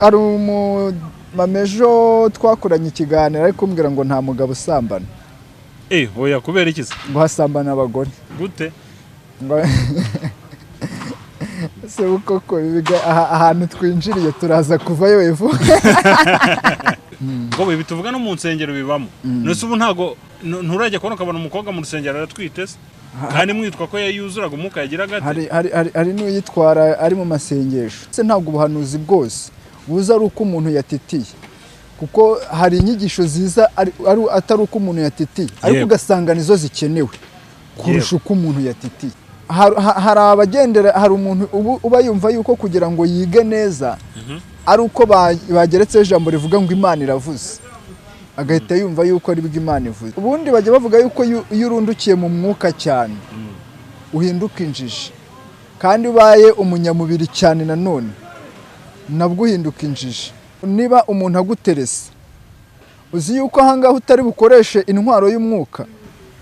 Ari mamejo twakoranye ikiganiro ari kumbwira ngo nta mugabo usambana. Oya kubera iki se? Ngo hasambana abagore. Gute? Se ukoko ahantu twinjiriye turaza kuvayo evo. Ngo bituvuga no mu nsengero bibamo. Nose ubu ntago nturajya kubona ukabona umukobwa mu rusengero aratwite se. Kandi mwitwa ko yayuzuraga umuka yagira gate. Hari n'uyitwara ari mu masengesho. Se ntabwo ubuhanuzi bwose buza ari uko umuntu yatitiye. Kuko hari inyigisho ziza atari uko umuntu yatitiye, ariko ugasanga nizo zikenewe kurusha uko umuntu yatitiye. Hari abagendera, hari umuntu uba yumva yuko kugira ngo yige neza ari uko bageretse ijambo rivuga ngo Imana iravuze, agahita yumva yuko ari bwo Imana ivuze. Ubundi bajya bavuga yuko iyo urundukiye mu mwuka cyane uhinduka injiji, kandi ubaye umunyamubiri cyane nanone nabwo uhinduka injiji. Niba umuntu aguterese uzi yuko ahangaho utari bukoreshe intwaro y'umwuka,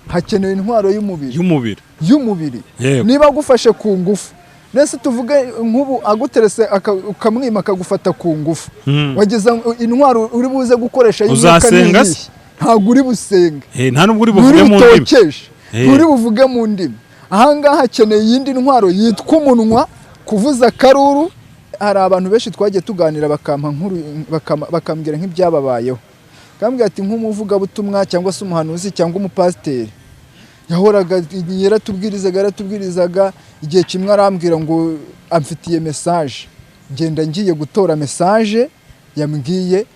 hakenewe intwaro y'umubiri. Niba agufashe ku ngufu, nese tuvuge nk'ubu aguterese ukamwima akagufata ku ngufu, wageza intwaro uri buze gukoresha y'umwuka n'iyi, ntabwo uri busenga, nta nubwo uri buvuge mu ndimi, nturi buvuge mu ndimi. Ahangaha hakeneye iyindi ntwaro yitwa umunwa, kuvuza akaruru. Hari abantu benshi twagiye tuganira bakambwira nk'ibyababayeho, bakambwira ati nk'umuvugabutumwa cyangwa se umuhanuzi cyangwa umupasiteri yahoraga yaratubwirizaga, igihe kimwe arambwira ngo amfitiye message, ngenda ngiye gutora message yambwiye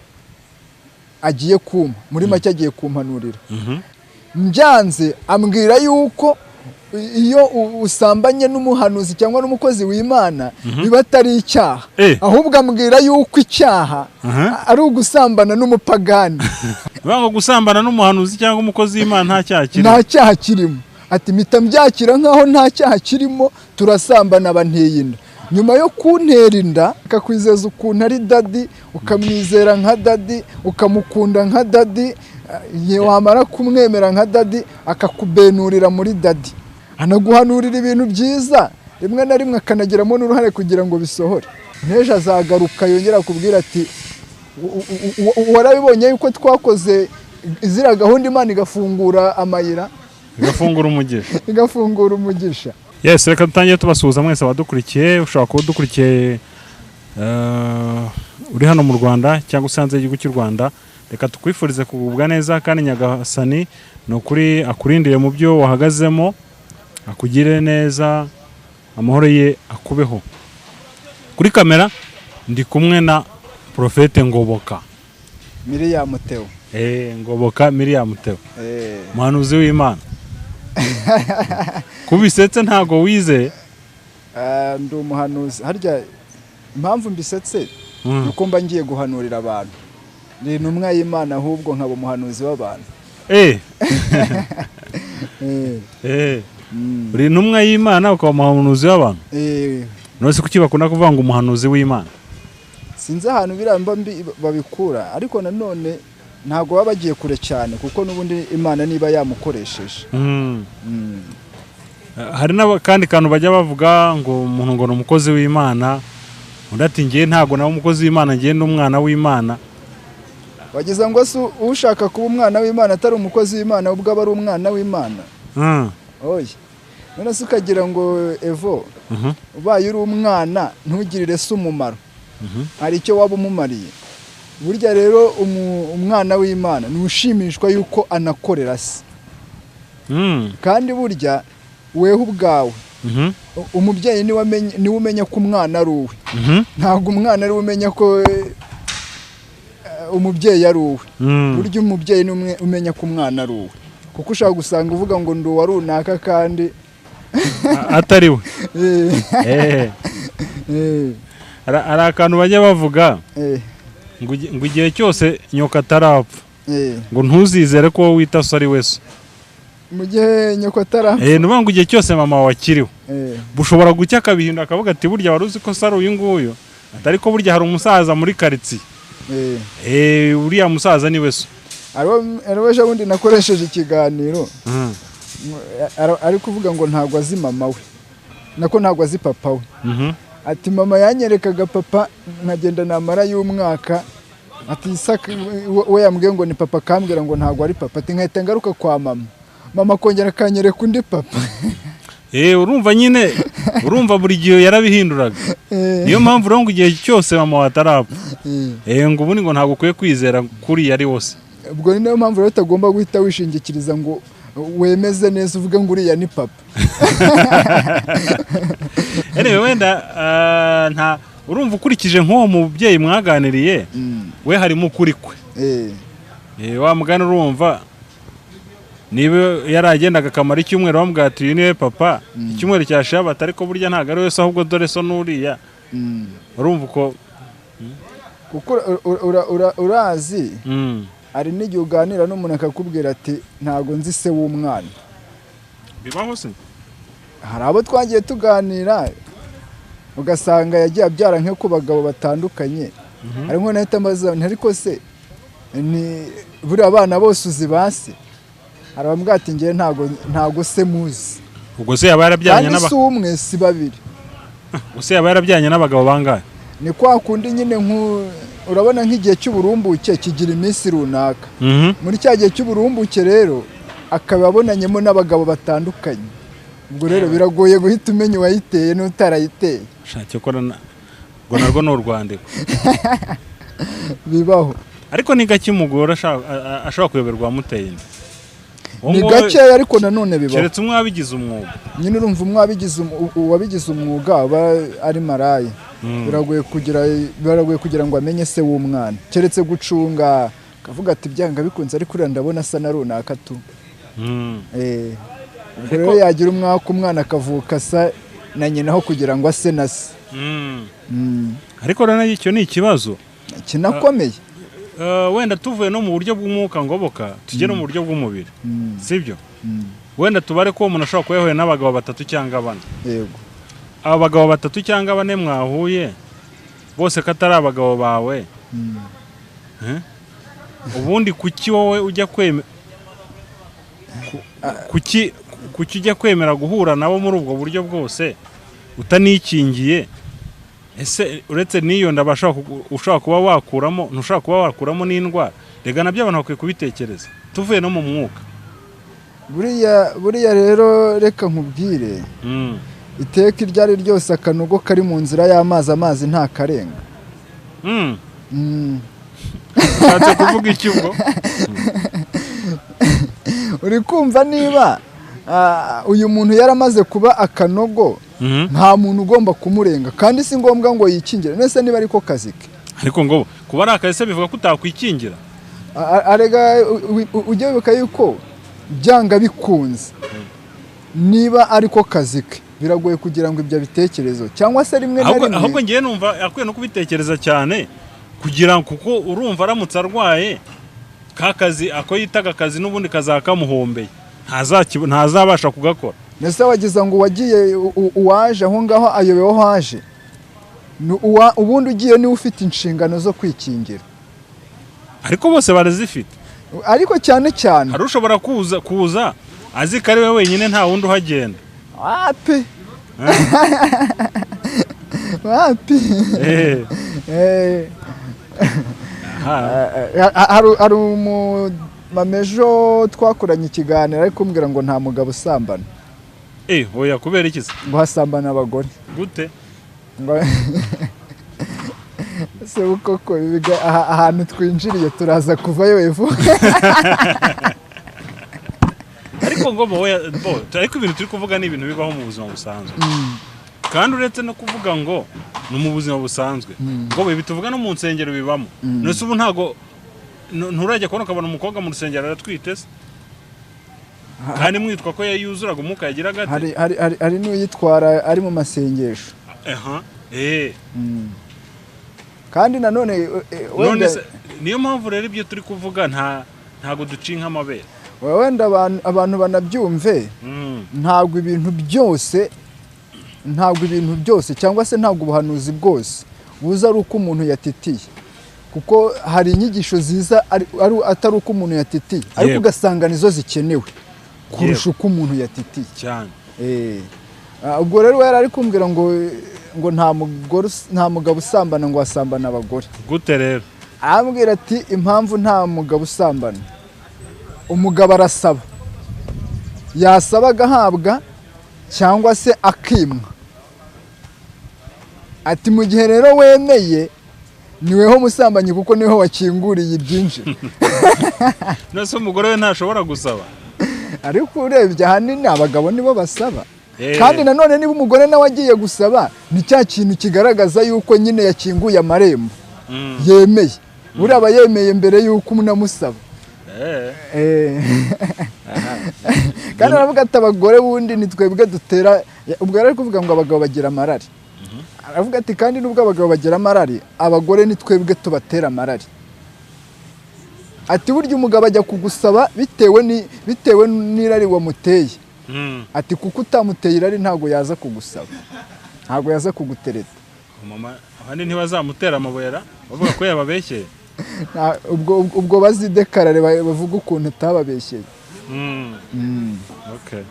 agiye kumpa, muri make agiye kumpanurira. Mbyanze ambwira yuko iyo usambanye n'umuhanuzi cyangwa n'umukozi w'Imana biba atari icyaha, ahubwo ambwira yuko icyaha ari ugusambana n'umupagani. Bango gusambana n'umuhanuzi cyangwa umukozi w'Imana nta cyaha kirimo. Ati mpita mbyakira nkaho nta cyaha kirimo, turasambana abanteye inda. Nyuma yo kuntera inda akakwizeza ukuntu ari dadi, ukamwizera nka dadi, ukamukunda nka dadi, wamara kumwemera nka dadi akakubenurira muri dadi, anaguhanurira ibintu byiza, rimwe na rimwe akanagiramo n'uruhare kugira ngo bisohore. N'ejo azagaruka yongera kubwira ati warabibonye yuko twakoze izira gahunda Imana igafungura amayira, igafungura umugisha. Yes, reka dutangiye tubasuhuza mwese abadukurikiye. Ushobora kuba udukurikiye uri hano mu Rwanda cyangwa usanze igihugu cy'u Rwanda. Reka tukwifurize kugubwa neza, kandi Nyagasani no kuri akurindire mu byo wahagazemo, akugire neza, amahoro ye akubeho. Kuri kamera ndi kumwe na Profete Ngoboka Miriam Theo. Ngoboka Miriam Theo, muhanuzi w'Imana. Kubisetse ntago wize? Ndi umuhanuzi. Harya impamvu mbisetse nuko mba ngiye guhanurira abantu. Ni intumwa y'Imana, ahubwo nkaba umuhanuzi w'abantu. Uri intumwa y'Imana ukaba umuhanuzi w'abantu? Nose kuki bakunda kuvuga ngo umuhanuzi w'Imana? Sinzi ahantu biramba babikura, ariko nanone ntago baba bagiye kure cyane, kuko n'ubundi Imana niba yamukoresheje. Hari n'akandi kantu bajya bavuga ngo umuntu ngo ni umukozi w'Imana, undi ati ngiye ntago nawe umukozi w'Imana, ngiye n'umwana w'Imana. Wageza ngo se ushaka kuba umwana w'Imana atari umukozi w'Imana, ubwo aba ari umwana w'Imana. Oya, none se ukagira ngo Evo, ubaye uri umwana ntugirire se umumaro, hari icyo waba umumariye. Burya rero umwana w'Imana nushimishwa yuko anakorera se. Kandi burya wewe ubwawe umubyeyi ni umenya ko umwana ari uwe, ntabwo umwana ari umenya ko umubyeyi ari uwe. Burya umubyeyi ni umenya ko umwana ari uwe, kuko ushaka gusanga uvuga ngo ndi uwa runaka kandi atari we. Hari akantu bajya bavuga ngo igihe cyose nyoka atarapfa, ngo ntuzizere ko wowe wita so ari we so. Mu gihe nyoko atarapfa, nuvuga ngo igihe cyose mama wakiriho bushobora gucya akabihinda akavuga ati burya wari uzi ko sari uyu nguyu, atari ko burya hari umusaza muri karitsiye, uriya musaza ni we so. Ejo bundi nakoresheje ikiganiro ari kuvuga ngo ntabwo azi mama we, nako ntabwo azi papa we. ati mama yanyerekaga papa nkagenda namara y'umwaka ati Isaka we yambwiye ngo ni papa kambwira ngo ntabwo ari papa ati nkahita ngaruka kwa mama akongera akanyereka undi papa. Urumva nyine urumva buri gihe yarabihinduraga. Niyo mpamvu rero ngo igihe cyose mama watarapfa ngo ubundi ngo ntabwo ukwiye kwizera kuri ari wose. Ubwo ni nayo mpamvu rero utagomba guhita wishingikiriza ngo wemeze neza uvuge ngo uriya ni papa. Wenda nta urumva ukurikije nk'uwo mubyeyi mwaganiriye we harimo ukuri kwe. Wa mugani urumva niba yaragendaga akamara icyumweru bamubwira ati uyu niwe papa icyumweru cyashira batari ko burya ntabwo ari wese ahubwo dore so n'uriya urumva uko kuko urazi hari n'igihe uganira n'umuntu akakubwira ati ntabwo nzi se w'umwana. Bibaho se? Hari abo twagiye tuganira ugasanga yagiye abyara nko ku bagabo batandukanye ariko nahita mbaza ariko se ni buri abana bose uzi base arabambwira ati ngiye ntago se muzi. Ubwo se yaba yarabyanye n'aba si umwe si babiri. Use yaba yarabyanye n'abagabo bangahe? Ni kwa kundi nyine urabona nk'igihe cy'uburumbuke kigira iminsi runaka. Muri cya gihe cy'uburumbuke rero akaba abonanyemo n'abagabo batandukanye. Ubwo rero biragoye guhita umenya uwayiteye n'utarayiteye. Shake ko ngo narwo no Rwandiko. Bibaho. Ariko ni gake umugore ashobora kuyoberwa muteye. Ni gake ariko nanone bibaho. Keretse umwe wabigize umwuga. Nyine urumva umwe wabigize umwuga aba ari maraye. Biragoye kugira ngo amenye se w'umwana. Keretse gucunga kavuga ati byanga bikunze ariko ndabona asa na runaka tu. Ubwo rero yagira umwana akavuka sa na nyina aho kugira ngo ase na se. Ariko rero icyo ni ikibazo kinakomeye. Wenda tuvuye no mu buryo bw'umwuka ngoboka tujye no mu buryo bw'umubiri sibyo? Wenda tubare ko umuntu ashobora kuyahuye n'abagabo 3 cyangwa 4. Yego. Abagabo 3 cyangwa 4 mwahuye bose katari abagabo bawe. Ubundi kuki wowe ujya kuki ujya kwemera guhura nabo muri ubwo buryo bwose utanikingiye? Ese uretse niyo ushaka kuba wakuramo ntushaka kuba wakuramo n'indwara rega nabyo abantu bakwiye kubitekereza tuvuye no mu mwuka. Buriya rero reka nkubwire iteka iryari ryose akanogo kari mu nzira y'amazi nta karenga. Ushatse kuvuga iki ubwo? Uri kumva niba uyu muntu yaramaze kuba akanogo nta muntu ugomba kumurenga kandi si ngombwa ngo yikingire nese niba ariko kazike. Ariko ngo kuba ari akazi bivuga ko utakwikingira. Arega ujye wibuka yuko byanga bikunze niba ariko kazike biragoye kugira ngo ibyo bitekerezo cyangwa se rimwe na rimwe. Ahubwo ngiye numva akwiye no kubitekereza cyane kugira ngo kuko urumva aramutse arwaye kakazi ako yitaga akazi n'ubundi kazakamuhombeye ntazabasha kugakora. Nese wagiza ngo wagiye uwaje aho ngaho ayobeho haje ubundi ugiye ni ufite inshingano zo kwikingira. Ariko bose barazifite. Ariko cyane hari ushobora kuza azi ko ari we wenyine nta wundi uhagenda. Wapi? Hari umumamejo twakoranye ikiganiro ariko kumbwira ngo nta mugabo usambana. Oya kubera iki se? Ngo hasambana abagore. Gute? Se koko ahantu twinjiriye turaza kuvayo evo. Ariko ngo ariko ibintu turi kuvuga ni ibintu bibaho mu buzima busanzwe. Kandi uretse no kuvuga ngo no mu buzima busanzwe ngo bibi tuvuga no mu nsengero bibamo. Nese ubu ntago nturajya kubona ukabona umukobwa mu rusengero aratwite se? Kandi mwitwa ko yayuzuraga umuka yagira gate? Hari n'uyitwara ari mu masengesho. Kandi nanone niyo mpamvu rero ibyo turi kuvuga ntago ducinka amabere. Wenda abantu banabyumve ntago ibintu byose cyangwa se ntago ubuhanuzi bwose buza ari uko umuntu yatitiye. Kuko hari inyigisho ziza atari uko umuntu yatitiye ariko ugasanga nizo zikenewe kurusha uko umuntu yatitiye cyane. Ubwo rero yari ari kumbwira ngo ngo nta mugabo usambana ngo asambana abagore. Gute rero? Arambwira ati impamvu nta mugabo usambana, umugabo arasaba, yasaba agahabwa cyangwa se akimwa. Ati mu gihe rero wemeye niweho musambanyi kuko niho wakinguriye ibyinjira. Nase umugore we ntashobora gusaba. Ariko urebye ahanini abagabo nibo basaba. Kandi nanone niba umugore nawe agiye gusaba ni cya kintu kigaragaza yuko nyine yakinguye amarembo. Yemeye. Uraba yemeye mbere yuko unamusaba. Kandi aravuga ati abagore bundi ni twebwe dutera, ubwo ari kuvuga ngo abagabo bagira amarari. Aravuga ati kandi nubwo abagabo bagira amarari, abagore ni twebwe tubatera amarari. Ati burya umugabo ajya kugusaba bitewe n'irari wamuteye. Ati kuko utamuteye irari ntago yaza kugusaba, ntago yaza kugutereta. Mama abandi ntibazamutera amabwera bavuga ko yababeshyeye. Ubwo bazidekarare bavuga ukuntu atababeshyeye. Okay.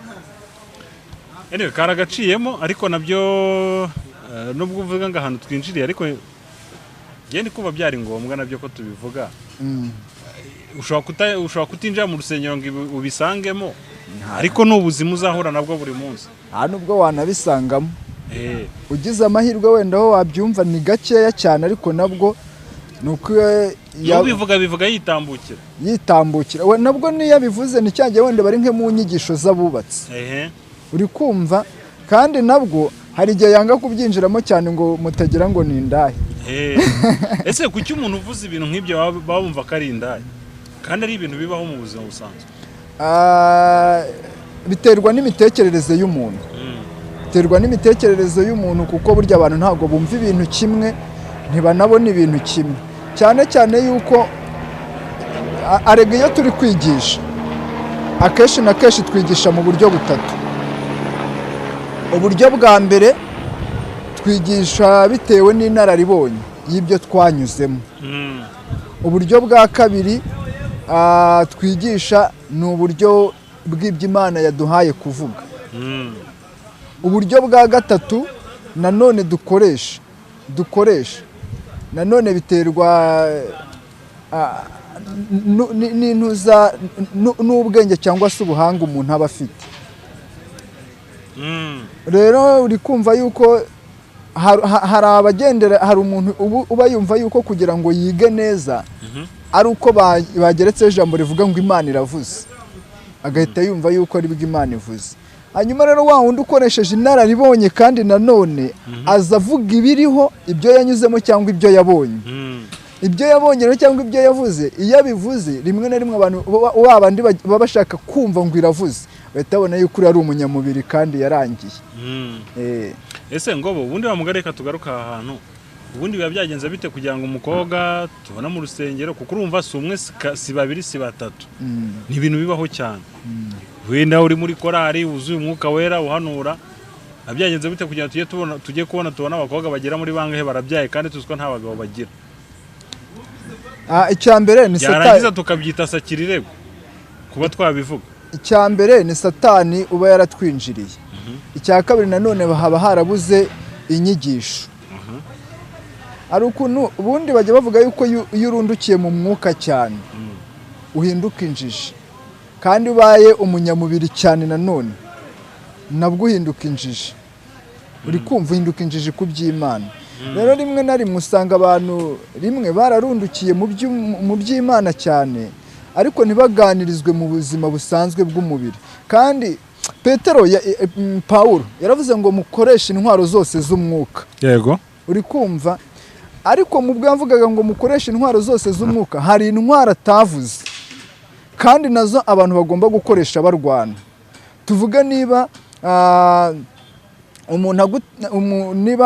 Anyway, karagaciyemo ariko nabyo nubwo uvuga ngo ahantu twinjiriye ariko gende kuba byari ngombwa nabyo ko tubivuga. Ushobora kutinjira mu rusengero ngo ubisangemo, ariko n'ubuzima uzahura nabwo buri munsi. Nubwo wanabisangamo. Ugize amahirwe wenda ho wabyumva ni gakeya cyane, ariko nabwo nuko bivuga yitambukira. We nabwo niyo bivuze ni cyagiye wenda bari nke mu nyigisho z'abubatsi. Uri kumva kandi nabwo hari igihe yanga kubyinjiramo cyane ngo mutagira ngo ni indahe. Ese kuki umuntu uvuze ibintu nk'ibyo bumva ko ari indahe kandi ari ibintu bibaho mu buzima busanzwe? Biterwa n'imitekerereze y'umuntu. Biterwa n'imitekerereze y'umuntu kuko burya abantu ntago bumva ibintu kimwe, ntibanabona ibintu kimwe. Cyane cyane yuko arega iyo turi kwigisha akenshi na kenshi twigisha mu buryo butatu. Uburyo bwa mbere twigisha bitewe n'inararibonye y'ibyo twanyuzemo. Uburyo bwa kabiri twigisha ni uburyo bw'ibyo Imana yaduhaye kuvuga. Uburyo bwa gatatu nanone dukoresha nanone biterwa n'ubwenge cyangwa se ubuhanga umuntu aba afite. Rero uri kumva yuko hari abagendera, hari umuntu uba yumva yuko kugira ngo yige neza ari uko bageretseho ijambo rivuga ngo Imana iravuze, agahita yumva yuko ari bwo Imana ivuze. Hanyuma rero wa wundi ukoresheje inararibonye kandi nanone aza avuga ibiriho, ibyo yanyuzemo cyangwa ibyo yabonye. Ibyo yabonye rero cyangwa ibyo yavuze, iyo abivuze rimwe na rimwe abantu babandi baba bashaka kumva ngo iravuze, bahita babona yuko ari umunyamubiri kandi yarangiye. Ese ngobo ubundi bamugareka tugaruka aha hantu, ubundi biba byagenze bite kugira ngo umukobwa tubona mu rusengero, kuko urumva si umwe si babiri si batatu, ni ibintu bibaho cyane. Wenda uri muri korari wuzuye umwuka wera uhanura, abyagenze bite kugira ngo tujye kubona abakobwa bagera muri bangahe barabyaye kandi tuziko nta bagabo bagira? Icyambere ni Satani. Yarangiza tukabyita sakirirego kuba twabivuga. Icyambere ni Satani uba yaratwinjiriye. Icya kabiri nanone haba harabuze inyigisho. Ari ukuntu ubundi bajya bavuga yuko iyo urundukiye mu mwuka cyane uhinduka injiji, kandi ubaye umunyamubiri cyane nanone nabwo uhinduka injiji. Uri kumva uhinduka injiji ku by'Imana. Rero rimwe na rimwe usanga abantu rimwe bararundukiye mu by'Imana cyane, ariko ntibaganirizwe mu buzima busanzwe bw'umubiri. Kandi Pawulo yaravuze ngo mukoreshe intwaro zose z'umwuka. Yego. Uri kumva, ariko mu bwo yavugaga ngo mukoreshe intwaro zose z'umwuka, hari intwaro atavuze kandi nazo abantu bagomba gukoresha barwana. Tuvuga niba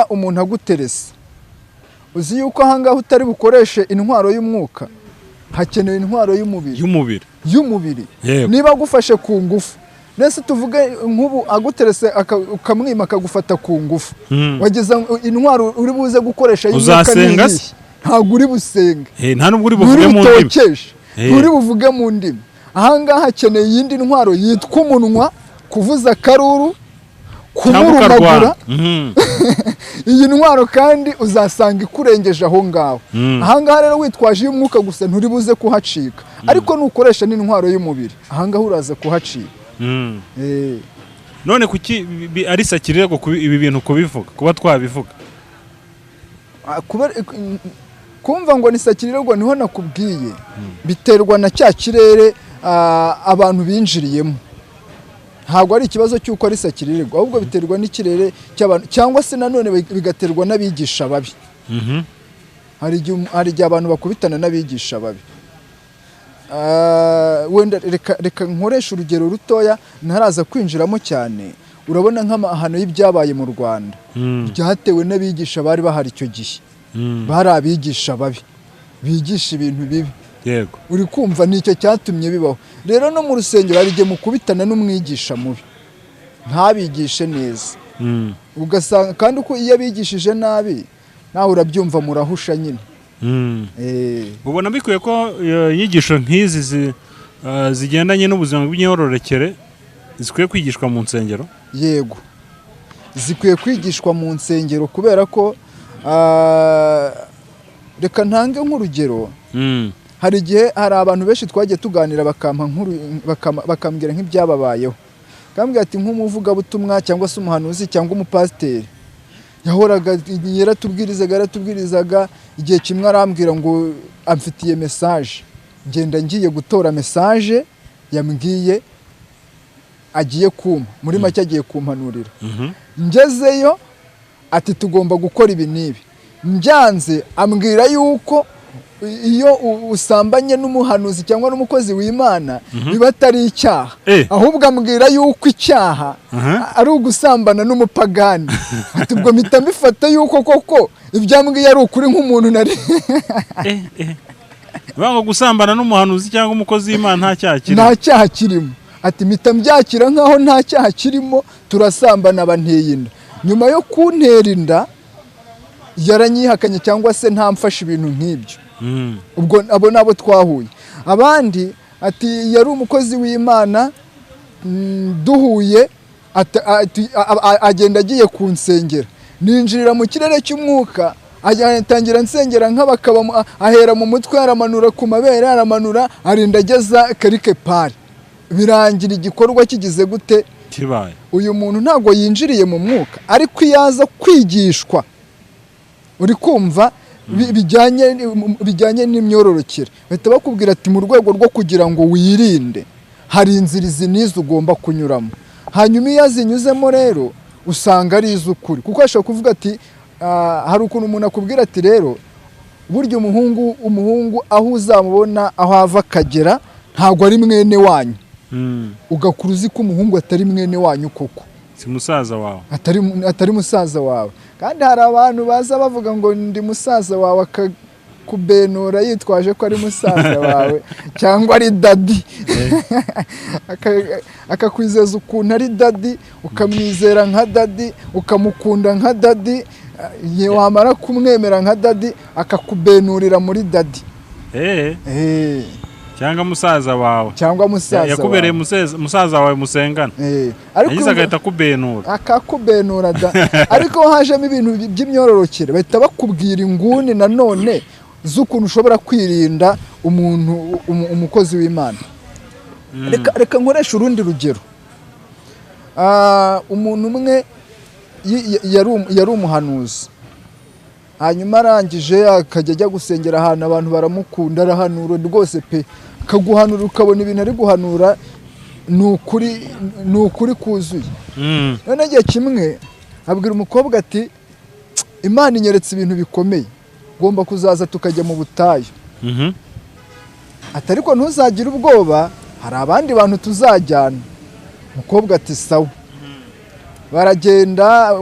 umuntu aguterese, uzi yuko ahangaha utari bukoreshe intwaro y'umwuka, hakenewe intwaro y'umubiri. Niba agufashe ku ngufu, nese tuvuge nk'ubu aguterese ukamwima akagufata ku ngufu, wageza intwaro uri buze gukoresha y'umwuka n'iyi, ntabwo uri busenge, nta nubwo uri buvuge mu ndimi, nturi buvuge mu ndimi. Ahangaha hakeneye iyindi ntwaro yitwa umunwa, kuvuza akaruru, kumurumagura iyi ntwaro kandi uzasanga ikurengeje aho ngaho. Ahangaha rero witwaje y'umwuka gusa nturi buze kuhacika, ariko nukoresha n'intwaro y'umubiri ahangaha uraza kuhacika. None kuki ari Sakirirego ibi bintu kubivuga, kuba twabivuga? Kumva ngo ni Sakirirego niho nakubwiye, biterwa na cya kirere abantu binjiriyemo. Ntabwo ari ikibazo cy'uko ari Sakirirego, ahubwo biterwa n'ikirere cy'abantu, cyangwa se nanone bigaterwa n'abigisha babi. Hari igihe abantu bakubitana n'abigisha babi. Wenda reka nkoresha urugero rutoya ntaraza kwinjiramo cyane. Urabona nk'amahano y'ibyabaye mu Rwanda byatewe n'abigisha bari bahari icyo gihe. Bari abigisha babi bigisha ibintu bibi. Yego, uri kumva nicyo cyatumye bibaho. Rero no mu rusengero hari igihe mukubitana n'umwigisha mubi ntabigishe neza, ugasanga kandi uko iyo abigishije nabi nawe urabyumva murahusha nyine. ubona bikwiye ko inyigisho nk'izi zigendanye n'ubuzima bw'imyororokere zikwiye kwigishwa mu nsengero? Yego, zikwiye kwigishwa mu nsengero kubera ko reka ntange nk'urugero. Hari igihe hari abantu benshi twagiye tuganira bakambwira nk'ibyababayeho, bakambwira ati nk'umuvugabutumwa cyangwa se umuhanuzi cyangwa umupasiteri yahoraga yaratubwirizaga. Igihe kimwe arambwira ngo amfitiye mesaje, ngenda ngiye gutora mesaje yambwiye agiye kumpa, muri make agiye kumpanurira. Ngezeyo ati tugomba gukora ibi n'ibi, mbyanze ambwira yuko iyo usambanye n'umuhanuzi cyangwa n'umukozi w'Imana biba atari icyaha, ahubwo ambwira yuko icyaha ari ugusambana n'umupagani. Ati ubwo mpita mbifata yuko koko ibyambwiye ari ukuri nk'umuntu nari Bango gusambana n'umuhanuzi cyangwa umukozi w'Imana nta cyaha kirimo. Nta cyaha kirimo. Ati mpita mbyakira nkaho nta cyaha kirimo, turasambana banteye inda. Nyuma yo kuntera inda yaranyihakanye cyangwa se ntamfashe ibintu nk'ibyo. Ubwo abo nabo twahuye. Abandi ati yari umukozi w'Imana, duhuye agenda agiye kunsengera, ninjirira mu kirere cy'umwuka, atangira nsengera nk'abakaba, ahera mu mutwe aramanura ku mabere aramanura arinda ageza quelque part. Birangira igikorwa kigize gute kibaye. Uyu muntu ntago yinjiriye mu mwuka, ariko iyaza kwigishwa, uri kumva bijyanye n'imyororokere, bahita bakubwira ati mu rwego rwo kugira ngo wirinde hari inzira izi n'izo ugomba kunyuramo. Hanyuma iyo azinyuzemo rero usanga ari iz'ukuri, kuko ashobora kuvuga ati hari ukuntu umuntu akubwira ati rero burya umuhungu aho uzamubona aho ava akagera ntabwo ari mwene wanyu. Ugakura uzi ko umuhungu atari mwene wanyu koko, si musaza wawe, atari musaza wawe. Kandi hari abantu baza bavuga ngo ndi musaza wawe, akakubenura yitwaje ko ari musaza wawe cyangwa ari dadi. Akakwizeza ukuntu ari dadi, ukamwizera nka dadi, ukamukunda nka dadi, wamara kumwemera nka dadi akakubenurira muri dadi. Cyangwa musaza wawe, cyangwa musaza yakubereye musaza wawe musengana, yagize agahita kubenura, akakubenura da. Ariko hajemo ibintu by'imyororokere bahita bakubwira inguni nanone z'ukuntu ushobora kwirinda umukozi w'Imana. Reka nkoresha urundi rugero. Umuntu umwe yari umuhanuzi, hanyuma arangije akajya ajya gusengera ahantu abantu baramukunda, arahanura rwose pe, akaguhanura ukabona ibintu ari guhanura ni ukuri kuzuye. None igihe kimwe abwira umukobwa ati Imana inyeretse ibintu bikomeye, ugomba kuzaza tukajya mu butayu. Ati ariko ntuzagire ubwoba, hari abandi bantu tuzajyana. Umukobwa ati sawa. Baragenda,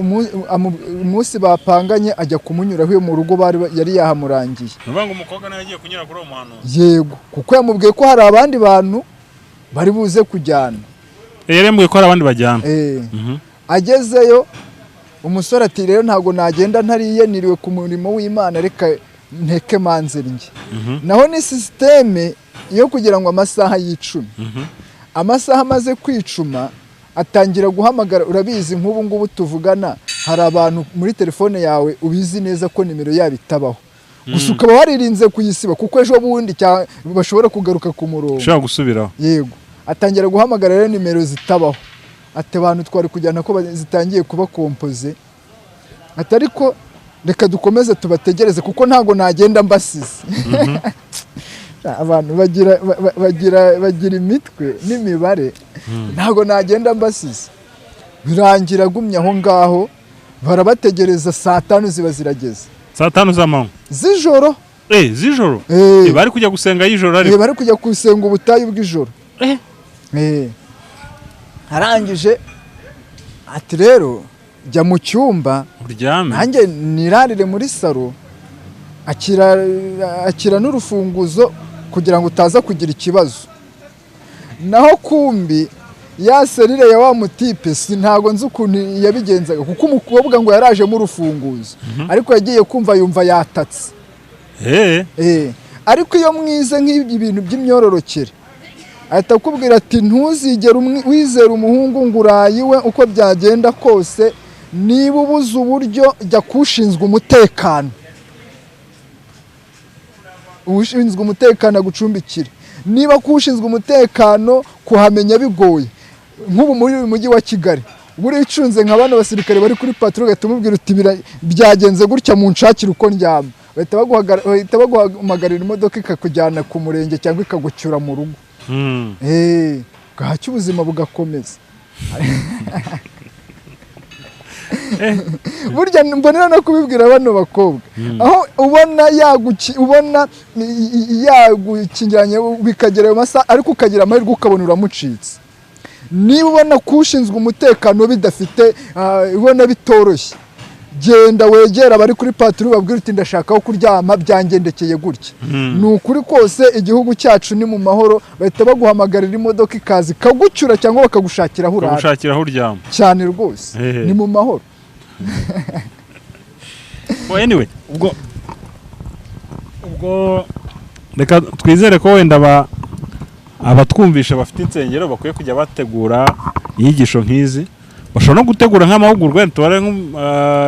umunsi bapanganye ajya kumunyuraho mu rugo yari yahamurangiye. Nubanga umukobwa nawe yagiye kunyura kuri uwo muhanuzi? Yego, kuko yamubwiye ko hari abandi bantu bari buze kujyana. Yarembwiye ko hari abandi bajyana. Agezeyo umusore ati rero ntago nagenda ntariye, niriwe ku murimo w'Imana, reka nteke manzira njye. Naho ni systeme yo kugira ngo amasaha y'icumi. Amasaha amaze kwicuma atangira guhamagara. Urabizi nk'ubu ngubu tuvugana hari abantu muri telefone yawe ubizi neza ko nimero yabo itabaho, gusa ukaba waririnze kuyisiba kuko ejo bundi bashobora kugaruka ku murongo ushaka gusubiraho. Yego, atangira guhamagara rero nimero zitabaho, ati abantu twari kujyana ko zitangiye kuba kompoze, ati ariko reka dukomeze tubategereze kuko ntago nagenda mbasize. Abantu bagira imitwe n'imibare, ntago nagenda mbasize. Birangira gumya aho ngaho, barabategereza saa 5 ziba zirageze. Saa 5 z'amanywa z'ijoro. Z'ijoro bari kujya gusenga y'ijoro ariko bari kujya gusenga ubutayu bw'ijoro. Arangije ati rero jya mu cyumba uryame, nanjye nirarire muri saro, akira n'urufunguzo kugira ngo utaza kugira ikibazo. Naho kumbi ya serire ya wa mutipe ntago nzi ukuntu yabigenzaga kuko umukobwa ngo yarajemo urufunguzo, ariko yagiye kumva yumva yatatse. Ariko iyo mwize nk'ibi bintu by'imyororokere ahita akubwira ati ntuzigere wizera umuhungu ngo urayiwe uko byagenda kose, niba ubuze uburyo jya kushinzwe umutekano, ushinzwe umutekano agucumbikire. Niba kushinzwe umutekano kuhamenya bigoye, nk'ubu muri uyu mujyi wa Kigali buri icunze nka bano basirikare bari kuri patrouille, gatumubwira uti byagenze gutya mu nshakira uko ndyama, bahita baguhamagarira imodoka ikakujyana ku murenge cyangwa ikagucyura mu rugo. Gahacya ubuzima bugakomeza. Burya mbonera no kubibwira bano bakobwa, aho ubona yagukingiranye bikagera ayo masaha ariko ukagira amahirwe ukabona uramucitse. Niba ubona kushinzwe umutekano bidafite ubona bitoroshye, genda wegera bari kuri patrouille babwira uti ndashaka aho kuryama byangendekeye gutya. Ni ukuri kose igihugu cyacu ni mu mahoro, bahita baguhamagarira imodoka ikazi kagucyura cyangwa bakagushakira aho uryama cyane rwose. Ni mu mahoro. Anyway, ubwo reka twizere ko wenda abatwumvisha bafite insengero bakwiye kujya bategura inyigisho nk'izi. Bashobora no gutegura nk'amahugurwa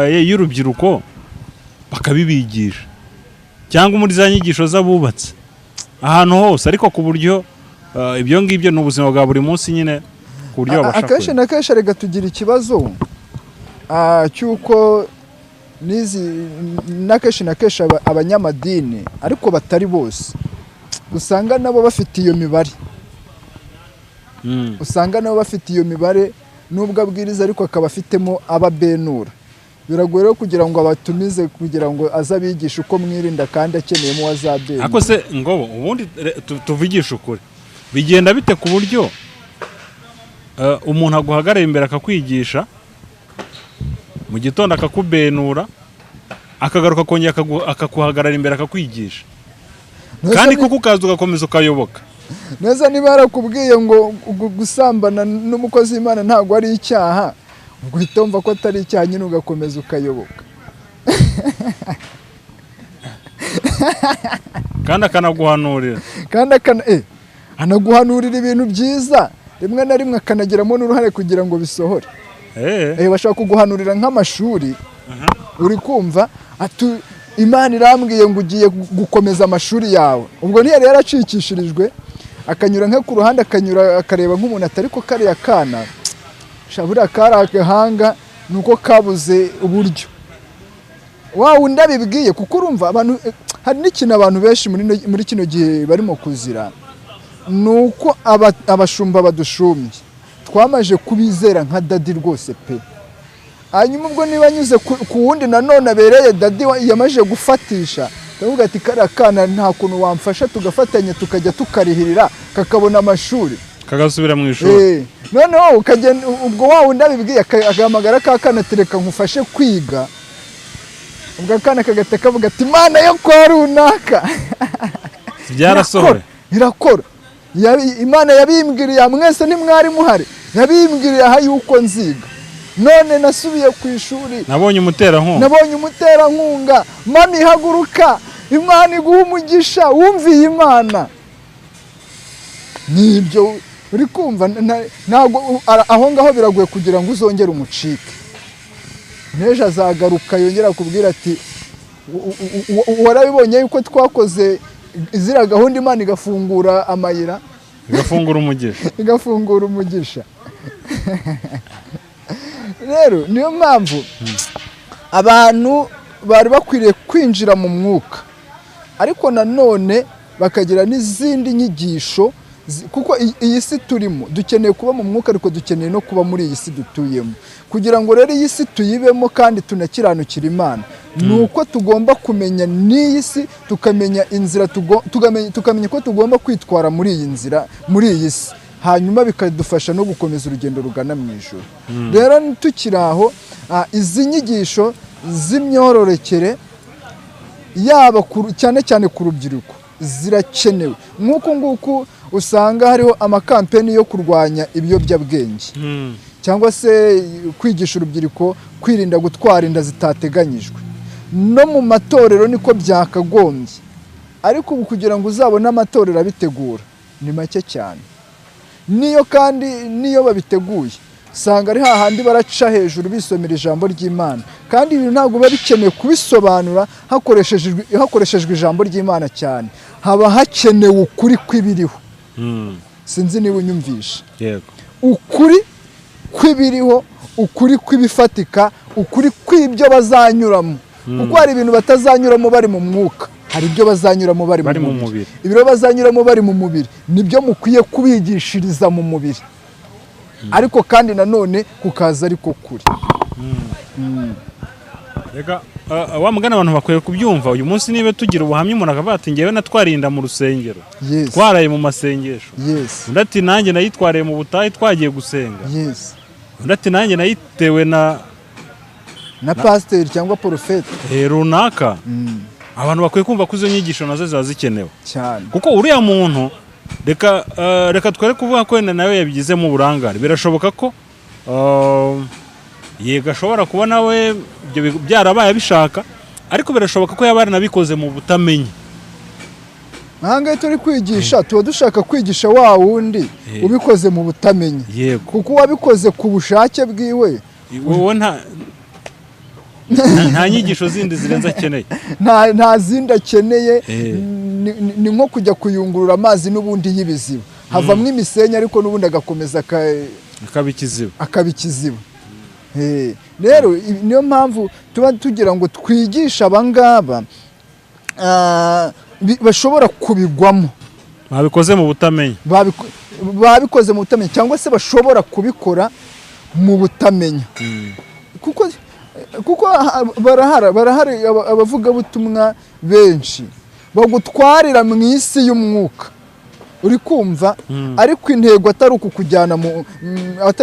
y'urubyiruko bakabibigisha, cyangwa muri za nyigisho z'abubatsi ahantu hose, ariko ku buryo ibyo ngibyo ni ubuzima bwa buri munsi nyine, ku buryo babasha kuba. Akenshi na kenshi reka tugira ikibazo cy'uko n'akenshi na kenshi abanyamadini ariko batari bose usanga nabo bafite iyo mibare. Usanga nabo bafite iyo mibare nubwo abwiriza ariko akaba afitemo ababenura. Biragoye kugira ngo abatumize kugira ngo azabigisha uko mwirinda kandi akeneyemo wazabera. Ako se ngobo ubundi tuvugisha ukuri bigenda bite ku buryo umuntu aguhagarara imbere akakwigisha mu gitondo akakubenura akagaruka kongera akakuhagarara imbere akakwigisha kandi kuko ukaza ugakomeza ukayoboka neza. Niba yarakubwiye ngo gusambana n'umukozi w'Imana ntabwo ari icyaha, ubwo uhita wumva ko atari icyaha nyine ugakomeza ukayoboka. kandi akanaguhanurira anaguhanurira ibintu byiza, rimwe na rimwe akanagiramo n'uruhare kugira ngo bisohore. Bashaka kuguhanurira nk'amashuri, uri kumva Imana irambwiye ngo ugiye gukomeza amashuri yawe, ubwo ntiyari yaracikishirijwe akanyura nko ku ruhande akareba nk'umuntu atari ko kariya kana buriya kari agahanga nuko kabuze uburyo. Wundi abibwiye kuko urumva abantu hari n'ikintu abantu benshi muri kino gihe barimo kuzira, nuko abashumba badushumbye twamaje kubizera nka dadi rwose pe. Hanyuma ubwo niba anyuze ku wundi nanone abereye dadi yamaje gufatisha, ndavuga ati kariya kana nta kuntu wamfasha tugafatanya tukajya tukarihirira kakabona amashuri kagasubira mu ishuri. Noneho ukagenda ubwo wundi abibwiye agahamagara ka kana tereka nkufashe kwiga, ubwo akana kagahita kavuga ati Imana yo kwa runaka byarasohoye irakora. Imana yabimbwiriye mwese ntimwari muhari, yabimbwiriye aha yuko nziga, none nasubiye ku ishuri nabonye umuterankunga. Mami haguruka, Imana iguha umugisha, wumviye Imana. Nibyo uri kumva ntabwo aho ngaho biragoye kugira ngo uzongere umucike. N'ejo azagaruka yongera kubwira ati warabibonye yuko twakoze izira gahunda Imana igafungura amayira, igafungura umugisha. Rero niyo mpamvu abantu bari bakwiriye kwinjira mu mwuka, ariko nanone bakagira n'izindi nyigisho, kuko iyi si turimo dukeneye kuba mu mwuka, ariko dukeneye no kuba muri iyi si dutuyemo. Kugira ngo rero iyi si tuyibemo kandi tunakiranukira Imana, nuko tugomba kumenya n'iyi si, tukamenya inzira, tukamenya ko tugomba kwitwara muri iyi nzira, muri iyi si, hanyuma bikadufasha no gukomeza urugendo rugana mu ijuru. Rero tukiri aho, izi nyigisho z'imyororokere yaba cyane cyane ku rubyiruko zirakenewe. Nk'uko nguko usanga hariho amakampeni yo kurwanya ibiyobyabwenge, cyangwa se kwigisha urubyiruko kwirinda gutwara inda zitateganyijwe. No mu matorero niko byakagombye, ariko ubu kugira ngo uzabone amatorero abitegura ni make cyane. Niyo babiteguye usanga ari hahandi baraca hejuru bisomera ijambo ry'Imana, kandi ibintu ntabwo biba bikeneye kubisobanura hakoreshejwe ijambo ry'Imana cyane, haba hakenewe ukuri kw'ibiriho. Sinzi niba unyumvisha. Ukuri kw'ibiriho, ukuri kw'ibifatika, ukuri kw'ibyo bazanyuramo, kuko hari ibintu batazanyuramo bari mu mwuka, hari ibyo bazanyuramo bari mu mubiri. Ibyo bazanyuramo bari mu mubiri nibyo mukwiye kubigishiriza mu mubiri, ariko kandi nanone kukaza ariko kuri. Rega wa mugana abantu bakwiye kubyumva. Uyu munsi niba tugira ubuhamya umuntu akavuga ati ngewe natwarinda mu rusengero, twaraye mu masengesho, undi ati nanjye nayitwariye mu butayu twagiye gusenga, undi ati nanjye nayitewe na pasiteri cyangwa porofeti runaka. Abantu bakwiye kumva ko izo nyigisho nazo ziba zikenewe cyane, kuko uriya muntu reka twere kuvuga ko wenda nawe yabigizemo uburangare. Birashoboka ko yego ashobora kuba nawe byarabaye abishaka, ariko birashoboka ko yaba yaranabikoze mu butamenya. Ahangahe turi kwigisha, tuba dushaka kwigisha wa wundi ubikoze mu butamenya, kuko uwabikoze ku bushake bwiwe wowe nta nyigisho zindi zirenze akeneye, nta zindi akeneye. Ni nko kujya kuyungurura amazi n'ubundi y'ibiziba, havamwo imisenyi ariko n'ubundi agakomeza akaba ikiziba. Rero niyo mpamvu tuba tugira ngo twigishe abangaba bashobora kubigwamo, babikoze mu butamenya, babikoze mu butamenya, cyangwa se bashobora kubikora mu butamenya. Kuko barahari abavugabutumwa benshi bagutwarira mu isi y'umwuka, uri kumva, ariko intego atari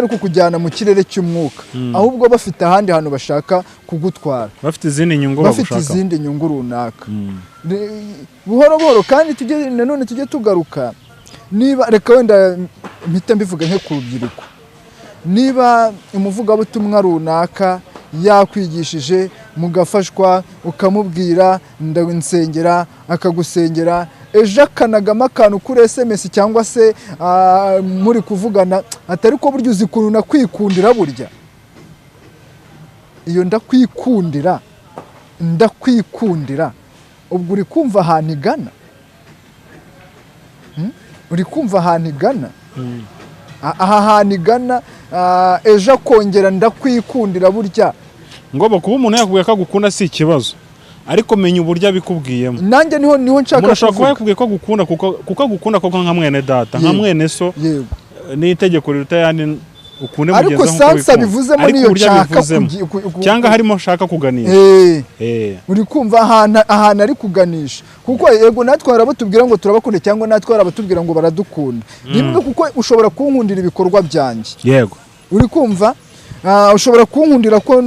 ukukujyana mu kirere cy'umwuka, ahubwo bafite ahandi hantu bashaka kugutwara, bafite izindi nyungu runaka. Buhoro buhoro kandi nanone tujye tugaruka, niba reka wenda mpita mbivuga nke ku rubyiruko, niba umuvugabutumwa runaka yakwigishije mugafashwa, ukamubwira ndansengera, akagusengera, ejo akanagama akantu kuri SMS cyangwa se muri kuvugana, atari ko burya uzi ukuntu nakwikundira. Burya iyo ndakwikundira ubwo uri kumva ahantu igana, uri kumva ahantu igana. Aha hantu igana ejo akongera ndakwikundira. Burya ngomba kuba umuntu yakubwiye ko agukunda si ikibazo, ariko menya uburyo abikubwiyemo. Nanjye niho nshaka kuvuga. Umuntu yakubwiye ko agukunda kuko agukunda koko nka mwene data, nka mwene so, n'itegeko riruta yandi ukunde mugenza nkuko bikunda. Ariko sansa bivuzemo niyo nshaka cyangwa harimo shaka kuganisha. Uri kumva ahantu ari kuganisha, kuko yego natwe arabatubwira ngo turabakunda, cyangwa natwe arabatubwira ngo baradukunda. Rimwe kuko ushobora kunkundira ibikorwa byanjye, yego, uri kumva, ushobora kunkundira ko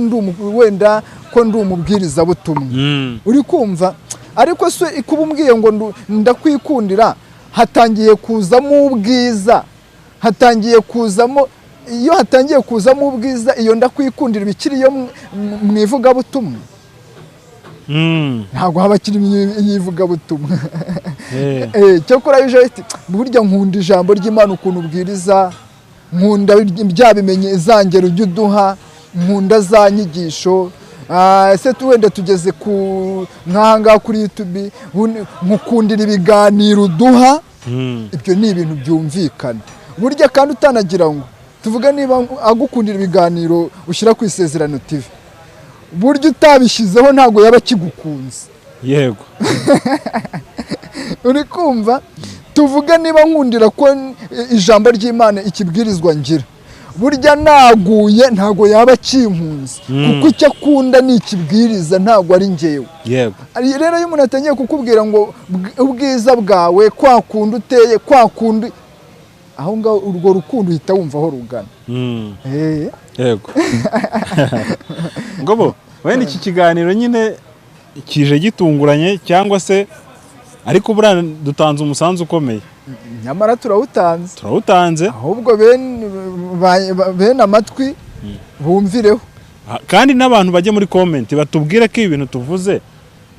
wenda ko ndi umubwiriza butumwa, uri kumva, ariko se kuba umbwiye ngo ndakwikundira, hatangiye kuzamo ubwiza, iyo hatangiye kuzamo ubwiza, iyo ndakwikundira bikiri yo mwivuga butumwa. ntabwo haba kirimo iyivugabutumwa. Eh. Cyokora ije ati burya nkunda ijambo ry'Imana ukuntu ubwiriza, nkunda bya bimenye zangero ujya uduha, nkunda za nyigisho. Ese wenda tugeze ku nk'ahangaha kuri YouTube, nkukundira ibiganiro uduha. Ibyo ni ibintu byumvikana. Burya kandi utanagira ngo tuvuga niba agukundira ibiganiro ushyira ku Isezerano TV, burya utabishyizeho ntabwo yaba kigukunze. Yego. Uri kumva? Tuvuga niba nkundira ko ijambo ry'Imana ikibwirizwa ngira, burya naguye ntabwo yaba kinkunze, kuko icyo akunda ni ikibwiriza, ntabwo ari njyewe. Yego. Rero iyo umuntu atangiye kukubwira ngo ubwiza bwawe kwa kundi uteye, kwa kundi, aho ngaho urwo rukundo uhita wumva aho rugana. Yego. Ngobo, wenda iki kiganiro nyine kije gitunguranye cyangwa se, ariko buriya dutanze umusanzu ukomeye. Nyamara turawutanze ahubwo bene amatwi bumvireho, kandi n'abantu bajye muri comment batubwire ko ibintu tuvuze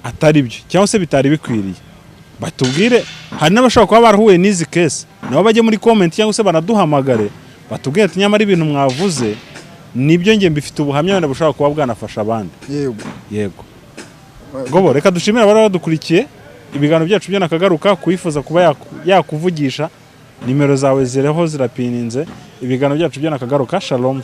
atari byo cyangwa se bitari bikwiriye. Batubwire, hari n'abashaka kuba barahuye n'izi case, nabo bajye muri comment cyangwa se banaduhamagare batubwire ati nyamara ibintu mwavuze nibyo nge mbifite ubuhamya wenda bushaka kuba bwanafasha abandi. Yego. Ngobo, reka dushimira abari badukurikiye. Ibiganiro byacu byo nakagaruka kuyifuza kuba yakuvugisha, nimero zawe zireho zirapininze. Ibiganiro byacu byo nakagaruka. Shalom.